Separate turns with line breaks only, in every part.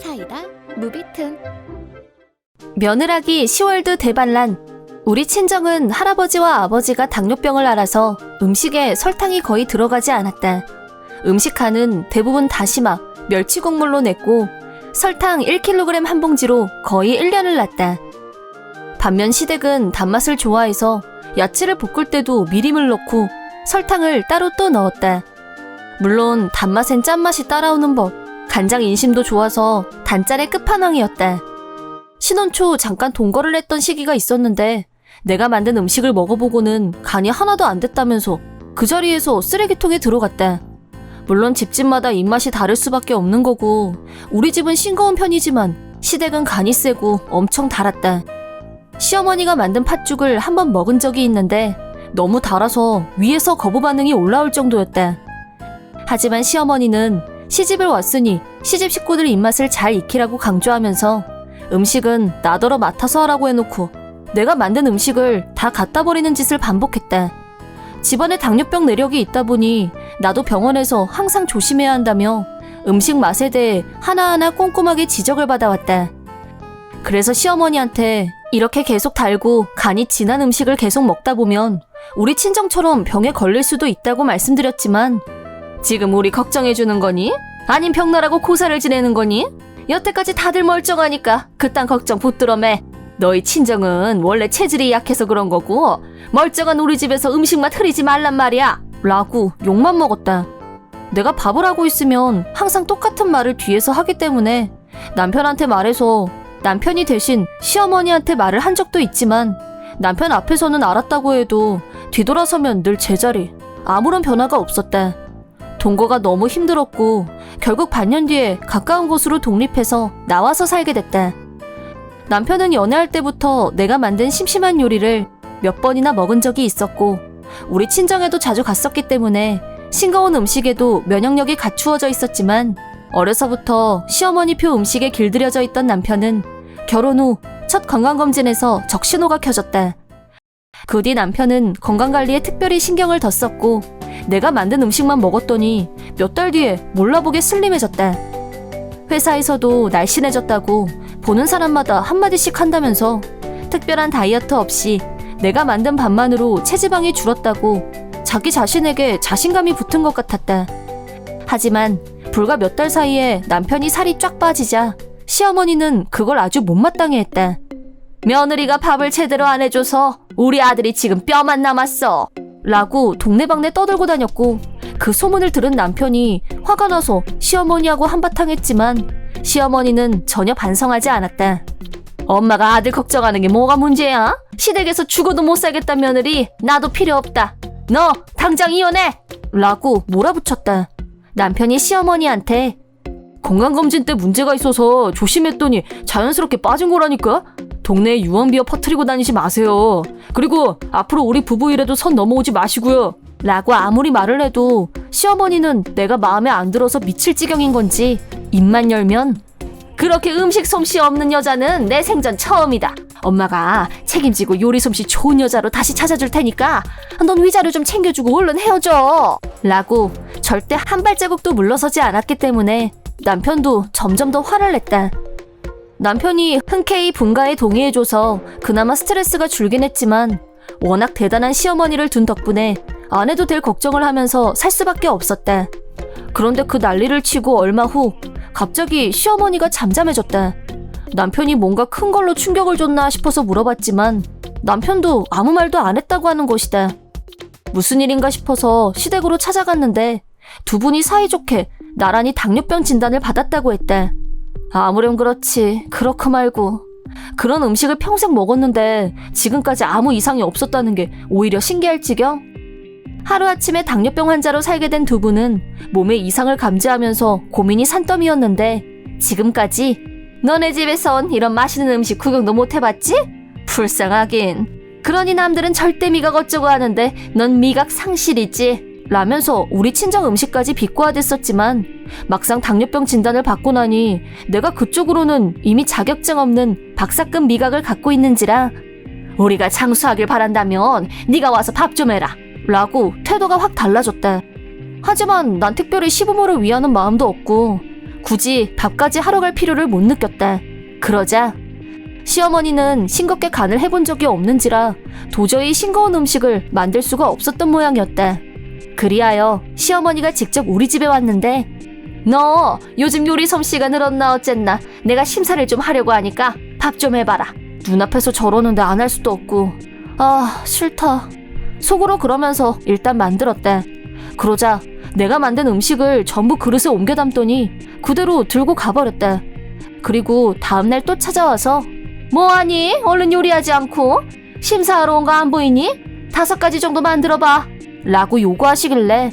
사이다 무비튼.
며느라기 시월드 대반란. 우리 친정은 할아버지와 아버지가 당뇨병을 앓아서 음식에 설탕이 거의 들어가지 않았다. 음식간은 대부분 다시마, 멸치 국물로 냈고 설탕 1kg 한 봉지로 거의 1년을 놨다. 반면 시댁은 단맛을 좋아해서 야채를 볶을 때도 미림을 넣고 설탕을 따로 또 넣었다. 물론 단맛엔 짠맛이 따라오는 법, 간장 인심도 좋아서 단짠의 끝판왕이었다. 신혼 초 잠깐 동거를 했던 시기가 있었는데 내가 만든 음식을 먹어보고는 간이 하나도 안 됐다면서 그 자리에서 쓰레기통에 들어갔다. 물론 집집마다 입맛이 다를 수밖에 없는 거고 우리 집은 싱거운 편이지만 시댁은 간이 세고 엄청 달았다. 시어머니가 만든 팥죽을 한번 먹은 적이 있는데 너무 달아서 위에서 거부 반응이 올라올 정도였다. 하지만 시어머니는 시집을 왔으니 시집 식구들 입맛을 잘 익히라고 강조하면서 음식은 나더러 맡아서 하라고 해놓고 내가 만든 음식을 다 갖다 버리는 짓을 반복했다. 집안에 당뇨병 내력이 있다 보니 나도 병원에서 항상 조심해야 한다며 음식 맛에 대해 하나하나 꼼꼼하게 지적을 받아왔다. 그래서 시어머니한테 이렇게 계속 달고 간이 진한 음식을 계속 먹다 보면 우리 친정처럼 병에 걸릴 수도 있다고 말씀드렸지만 지금 우리 걱정해주는 거니? 아님 병나라고 고사를 지내는 거니? 여태까지 다들 멀쩡하니까 그딴 걱정 붙들어매. 너희 친정은 원래 체질이 약해서 그런 거고 멀쩡한 우리 집에서 음식맛 흐리지 말란 말이야 라고 욕만 먹었다. 내가 밥을 하고 있으면 항상 똑같은 말을 뒤에서 하기 때문에 남편한테 말해서 남편이 대신 시어머니한테 말을 한 적도 있지만 남편 앞에서는 알았다고 해도 뒤돌아서면 늘 제자리, 아무런 변화가 없었다. 동거가 너무 힘들었고 결국 반년 뒤에 가까운 곳으로 독립해서 나와서 살게 됐다. 남편은 연애할 때부터 내가 만든 심심한 요리를 몇 번이나 먹은 적이 있었고 우리 친정에도 자주 갔었기 때문에 싱거운 음식에도 면역력이 갖추어져 있었지만 어려서부터 시어머니 표 음식에 길들여져 있던 남편은 결혼 후 첫 건강검진에서 적신호가 켜졌다. 그 뒤 남편은 건강관리에 특별히 신경을 더 썼고 내가 만든 음식만 먹었더니 몇 달 뒤에 몰라보게 슬림해졌다. 회사에서도 날씬해졌다고 보는 사람마다 한마디씩 한다면서 특별한 다이어트 없이 내가 만든 밥만으로 체지방이 줄었다고 자기 자신에게 자신감이 붙은 것 같았다. 하지만 불과 몇 달 사이에 남편이 살이 쫙 빠지자 시어머니는 그걸 아주 못마땅해 했다. 며느리가 밥을 제대로 안 해줘서 우리 아들이 지금 뼈만 남았어 라고 동네방네 떠들고 다녔고 그 소문을 들은 남편이 화가 나서 시어머니하고 한바탕 했지만 시어머니는 전혀 반성하지 않았다. 엄마가 아들 걱정하는 게 뭐가 문제야? 시댁에서 죽어도 못 살겠단 며느리 나도 필요 없다. 너 당장 이혼해! 라고 몰아붙였다. 남편이 시어머니한테 건강검진 때 문제가 있어서 조심했더니 자연스럽게 빠진 거라니까? 동네에 유언비어 퍼뜨리고 다니지 마세요. 그리고 앞으로 우리 부부 일에도 선 넘어오지 마시고요. 라고 아무리 말을 해도 시어머니는 내가 마음에 안 들어서 미칠 지경인 건지 입만 열면 그렇게 음식 솜씨 없는 여자는 내 생전 처음이다. 엄마가 책임지고 요리 솜씨 좋은 여자로 다시 찾아줄 테니까 넌 위자료 좀 챙겨주고 얼른 헤어져. 라고 절대 한 발자국도 물러서지 않았기 때문에 남편도 점점 더 화를 냈다. 남편이 흔쾌히 분가에 동의해줘서 그나마 스트레스가 줄긴 했지만 워낙 대단한 시어머니를 둔 덕분에 안 해도 될 걱정을 하면서 살 수밖에 없었다. 그런데 그 난리를 치고 얼마 후 갑자기 시어머니가 잠잠해졌다. 남편이 뭔가 큰 걸로 충격을 줬나 싶어서 물어봤지만 남편도 아무 말도 안 했다고 하는 것이다. 무슨 일인가 싶어서 시댁으로 찾아갔는데 두 분이 사이좋게 나란히 당뇨병 진단을 받았다고 했다. 아무렴 그렇지 그렇고 말고 그런 음식을 평생 먹었는데 지금까지 아무 이상이 없었다는 게 오히려 신기할 지경? 하루아침에 당뇨병 환자로 살게 된 두 분은 몸에 이상을 감지하면서 고민이 산더미였는데 지금까지 너네 집에선 이런 맛있는 음식 구경도 못 해봤지? 불쌍하긴. 그러니 남들은 절대 미각 어쩌고 하는데 넌 미각 상실이지. 라면서 우리 친정 음식까지 비꼬아댔었지만 막상 당뇨병 진단을 받고 나니 내가 그쪽으로는 이미 자격증 없는 박사급 미각을 갖고 있는지라 우리가 장수하길 바란다면 네가 와서 밥 좀 해라 라고 태도가 확 달라졌다. 하지만 난 특별히 시부모를 위하는 마음도 없고 굳이 밥까지 하러 갈 필요를 못 느꼈다. 그러자 시어머니는 싱겁게 간을 해본 적이 없는지라 도저히 싱거운 음식을 만들 수가 없었던 모양이었다. 그리하여 시어머니가 직접 우리 집에 왔는데 너 요즘 요리 솜씨가 늘었나 어쨌나 내가 심사를 좀 하려고 하니까 밥 좀 해봐라. 눈앞에서 저러는데 안 할 수도 없고 아 싫다. 속으로 그러면서 일단 만들었다. 그러자 내가 만든 음식을 전부 그릇에 옮겨 담더니 그대로 들고 가버렸다. 그리고 다음날 또 찾아와서 뭐하니? 얼른 요리하지 않고 심사하러 온 거 안 보이니? 5가지 정도 만들어봐 라고 요구하시길래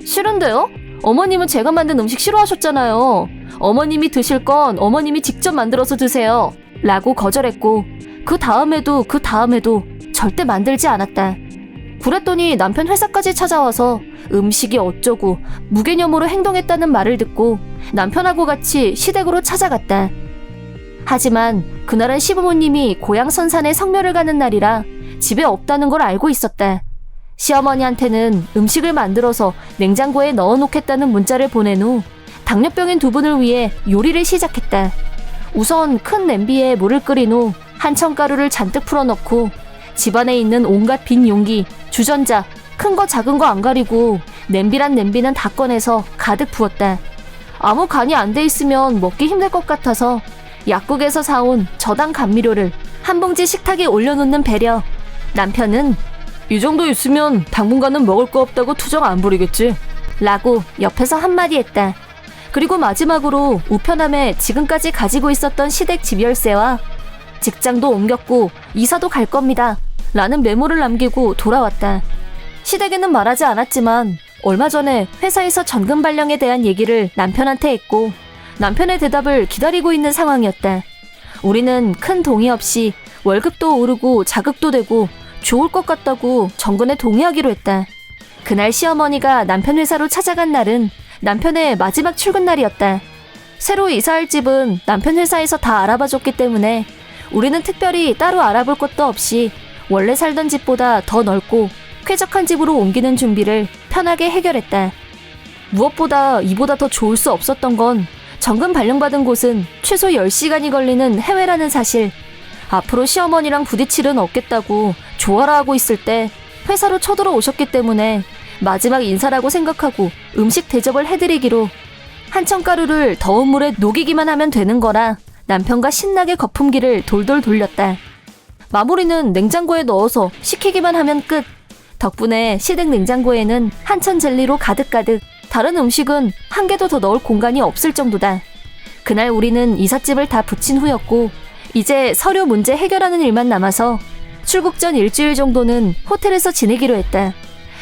싫은데요? 어머님은 제가 만든 음식 싫어하셨잖아요. 어머님이 드실 건 어머님이 직접 만들어서 드세요 라고 거절했고 그 다음에도 절대 만들지 않았다. 그랬더니 남편 회사까지 찾아와서 음식이 어쩌고 무개념으로 행동했다는 말을 듣고 남편하고 같이 시댁으로 찾아갔다. 하지만 그날은 시부모님이 고향 선산에 성묘를 가는 날이라 집에 없다는 걸 알고 있었다. 시어머니한테는 음식을 만들어서 냉장고에 넣어놓겠다는 문자를 보낸 후 당뇨병인 두 분을 위해 요리를 시작했다. 우선 큰 냄비에 물을 끓인 후 한천가루를 잔뜩 풀어넣고 집안에 있는 온갖 빈 용기, 주전자, 큰 거 작은 거 안 가리고 냄비란 냄비는 다 꺼내서 가득 부었다. 아무 간이 안 돼 있으면 먹기 힘들 것 같아서 약국에서 사온 저당 감미료를 한 봉지 식탁에 올려놓는 배려. 남편은 이 정도 있으면 당분간은 먹을 거 없다고 투정 안 부리겠지 라고 옆에서 한마디 했다. 그리고 마지막으로 우편함에 지금까지 가지고 있었던 시댁 집 열쇠와 직장도 옮겼고 이사도 갈 겁니다 라는 메모를 남기고 돌아왔다. 시댁에는 말하지 않았지만 얼마 전에 회사에서 전금 발령에 대한 얘기를 남편한테 했고 남편의 대답을 기다리고 있는 상황이었다. 우리는 큰 동의 없이 월급도 오르고 자극도 되고 좋을 것 같다고 정근에 동의하기로 했다. 그날 시어머니가 남편 회사로 찾아간 날은 남편의 마지막 출근 날이었다. 새로 이사할 집은 남편 회사에서 다 알아봐줬기 때문에 우리는 특별히 따로 알아볼 것도 없이 원래 살던 집보다 더 넓고 쾌적한 집으로 옮기는 준비를 편하게 해결했다. 무엇보다 이보다 더 좋을 수 없었던 건 정금 발령받은 곳은 최소 10시간이 걸리는 해외라는 사실. 앞으로 시어머니랑 부딪힐 은 없겠다고 조아라 하고 있을 때 회사로 쳐들어오셨기 때문에 마지막 인사라고 생각하고 음식 대접을 해드리기로 한천가루를 더운 물에 녹이기만 하면 되는 거라 남편과 신나게 거품기를 돌돌 돌렸다. 마무리는 냉장고에 넣어서 식히기만 하면 끝. 덕분에 시댁 냉장고에는 한천 젤리로 가득가득. 다른 음식은 한 개도 더 넣을 공간이 없을 정도다. 그날 우리는 이삿짐을 다 붙인 후였고 이제 서류 문제 해결하는 일만 남아서 출국 전 일주일 정도는 호텔에서 지내기로 했다.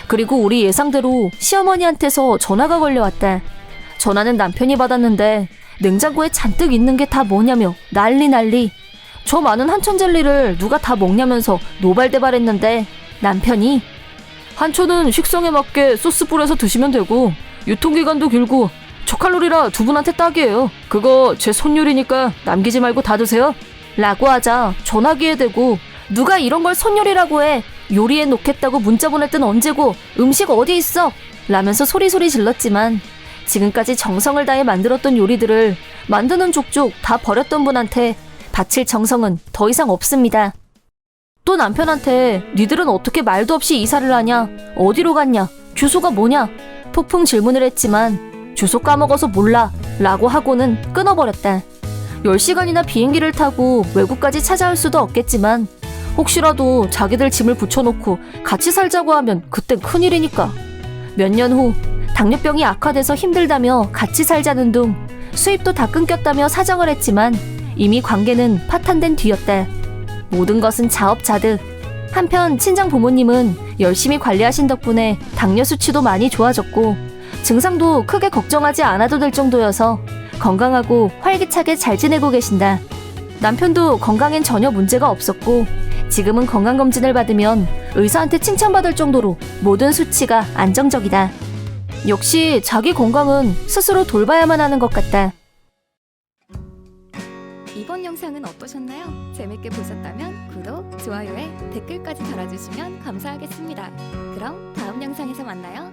그리고 우리 예상대로 시어머니한테서 전화가 걸려왔다. 전화는 남편이 받았는데 냉장고에 잔뜩 있는 게 다 뭐냐며 난리. 저 많은 한천 젤리를 누가 다 먹냐면서 노발대발했는데 남편이 한천은 식성에 맞게 소스 뿌려서 드시면 되고 유통기간도 길고 저칼로리라 두 분한테 딱이에요. 그거 제 손요리니까 남기지 말고 다 드세요 라고 하자 전화기에 대고 누가 이런 걸 손요리라고 해. 요리해 놓겠다고 문자 보낼 땐 언제고 음식 어디 있어 라면서 소리소리 질렀지만 지금까지 정성을 다해 만들었던 요리들을 만드는 족족 다 버렸던 분한테 바칠 정성은 더 이상 없습니다. 또 남편한테 니들은 어떻게 말도 없이 이사를 하냐, 어디로 갔냐, 주소가 뭐냐 폭풍 질문을 했지만 주소 까먹어서 몰라 라고 하고는 끊어버렸다. 10시간이나 비행기를 타고 외국까지 찾아올 수도 없겠지만 혹시라도 자기들 짐을 붙여놓고 같이 살자고 하면 그땐 큰일이니까. 몇 년 후 당뇨병이 악화돼서 힘들다며 같이 살자는 둥 수입도 다 끊겼다며 사정을 했지만 이미 관계는 파탄된 뒤였다. 모든 것은 자업자득. 한편 친정 부모님은 열심히 관리하신 덕분에 당뇨 수치도 많이 좋아졌고 증상도 크게 걱정하지 않아도 될 정도여서 건강하고 활기차게 잘 지내고 계신다. 남편도 건강엔 전혀 문제가 없었고 지금은 건강검진을 받으면 의사한테 칭찬받을 정도로 모든 수치가 안정적이다. 역시 자기 건강은 스스로 돌봐야만 하는 것 같다.
이번 영상은 어떠셨나요? 재밌게 보셨다면 구독, 좋아요에 댓글까지 달아주시면 감사하겠습니다. 그럼 다음 영상에서 만나요.